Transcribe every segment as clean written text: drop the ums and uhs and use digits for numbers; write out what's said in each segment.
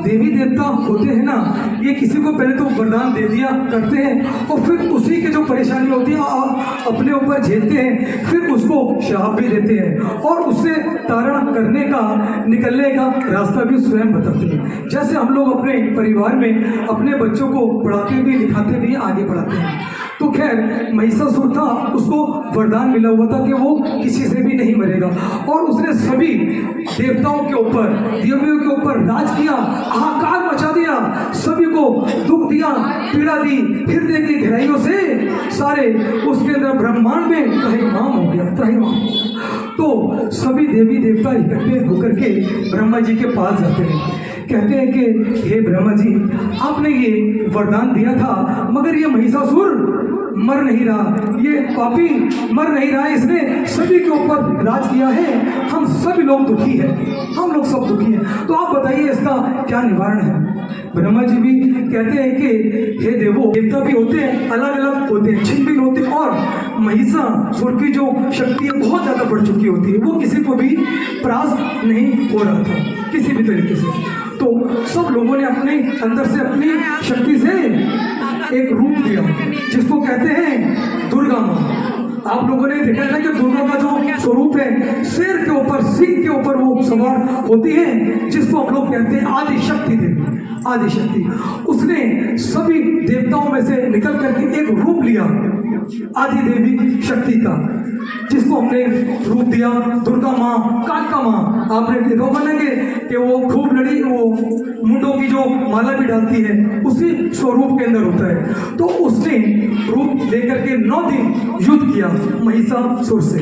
देवी देवता होते हैं ना, ये किसी को पहले तो वरदान दे दिया करते हैं और फिर उसी की जो परेशानी होती है अपने ऊपर झेलते हैं, फिर उसको श्राप भी देते हैं और उससे तारण करने का, निकलने का रास्ता भी स्वयं बताते हैं। जैसे हम लोग अपने परिवार में अपने बच्चों को पढ़ाते भी, लिखाते भी, आगे बढ़ाते हैं। तो खैर महिषासुर था, उसको वरदान मिला हुआ था कि वो किसी से भी नहीं मरेगा और उसने सभी देवताओं के ऊपर, देवियों के ऊपर राज किया, हाहाकार मचा दिया, सभी को दुख दिया, पीड़ा दी, हृदय की गहराइयों से सारे उसके अंदर ब्रह्मांड में त्रहिमाम हो गया, त्रहिमाम। तो सभी देवी देवता इकट्ठे होकर के ब्रह्मा जी के पास जाते हैं, कहते हैं कि हे ब्रह्मा जी, आपने ये वरदान दिया था मगर ये महिषासुर मर नहीं रहा, ये पापी मर नहीं रहा, इसने सभी के ऊपर राज किया है, हम सभी लोग दुखी हैं, हम लोग सब दुखी हैं, तो आप बताइए इसका क्या निवारण है। ब्रह्मा जी भी कहते हैं कि हे देवो, देवता भी होते हैं, अलग अलग होते हैं, छिन्न भिन्न होते हैं और महिषासुर की जो शक्ति है बहुत ज़्यादा बढ़ चुकी होती है, वो किसी को भी परास्त नहीं हो रहा था किसी भी तरीके से। तो सब लोगों ने अपने अंदर से अपनी शक्ति से एक रूप दिया जिसको कहते हैं दुर्गा माँ। आप लोगों ने देखा है ना कि दुर्गा का जो स्वरूप है, शेर के ऊपर, सिंह के ऊपर वो सवार होती है, जिसको हम लोग कहते हैं आदि शक्ति देवी, आदि शक्ति। उसने सभी देवताओं में से निकल करके एक रूप लिया आदि देवी शक्ति का, जिसको हमने रूप दिया दुर्गा माँ, कालिका माँ। आपने देखा होगा कि वो खूब लड़ी, वो मुंडों की जो माला भी डालती है उसी स्वरूप के अंदर होता है। तो उसने रूप लेकर के 9 दिन युद्ध किया महिषासुर से,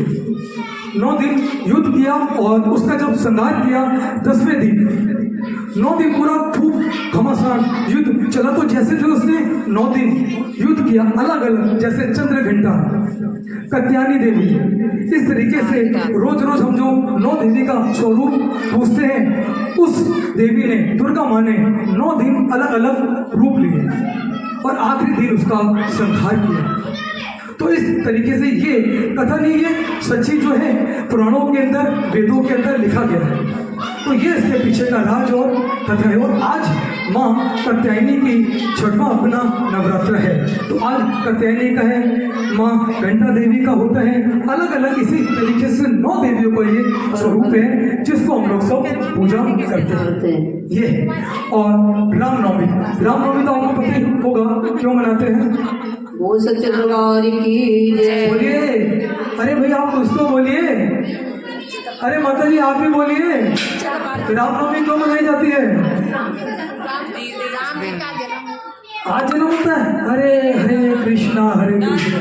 9 दिन युद्ध किया और उसका जब संहार किया 10वें दिन, 9 दिन पूरा खूब घमासान युद्ध चला। तो जैसे जो उसने 9 दिन युद्ध किया अलग अलग, जैसे चंद्रघंटा, कत्यानी देवी, इस तरीके से रोज रोज हम जो 9 देवी का स्वरूप पूछते हैं, उस देवी ने, दुर्गा माँ ने 9 दिन अलग अलग रूप लिए और आखिरी दिन उसका संहार किया। तो इस तरीके से ये कथा नहीं, ये सच्ची जो है पुराणों के अंदर, वेदों के अंदर लिखा गया है। तो ये इसके पीछे का राज और कथा है। और आज माँ कात्यायनी की 6वां अपना नवरात्र है, तो आज कात्यायनी का है, माँ घंटा देवी का होता है, अलग अलग इसी तरीके से 9 देवियों का ये स्वरूप है जिसको हम लोग सब पूजा करते हैं। ये है। और रामनवमी, रामनवमी तो आपको पता ही होगा क्यों मनाते हैं। वो सच्चे दरबार की जय। बोलिए, अरे भाई आप कुछ तो बोलिए, अरे माता जी आप भी बोलिए, रामनवमी क्यों मनाई जाती है। आज जन्म होता है, हरे हरे कृष्णा हरे कृष्णा,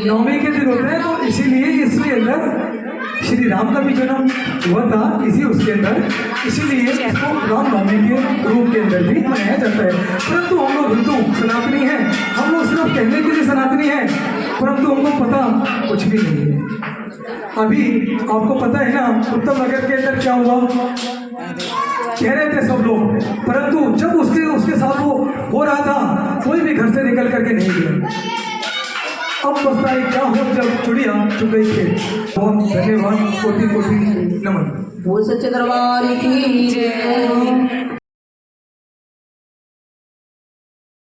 नवमी के दिन होता है, तो इसीलिए इसके अंदर श्री राम का भी जन्म हुआ था इसी उसके अंदर, इसीलिए इसको रामनवमी के रूप के अंदर भी मनाया जाता है। परंतु हम लोग हिंदू सनातनी हैं, हम लोग सिर्फ कहने के लिए सनातनी हैं, परंतु हमको पता कुछ भी नहीं है। अभी आपको पता है ना उत्तम नगर के अंदर क्या हुआ, कह रहे थे सब लोग, परंतु जब उसके साथ वो हो रहा था कोई भी घर से निकल करके नहीं गया। अब पछताई क्या हो जब चुड़िया चुग गई थे। बहुत धन्यवाद, कोटि कोटि नमन। वो सच्चे दरबार की जय।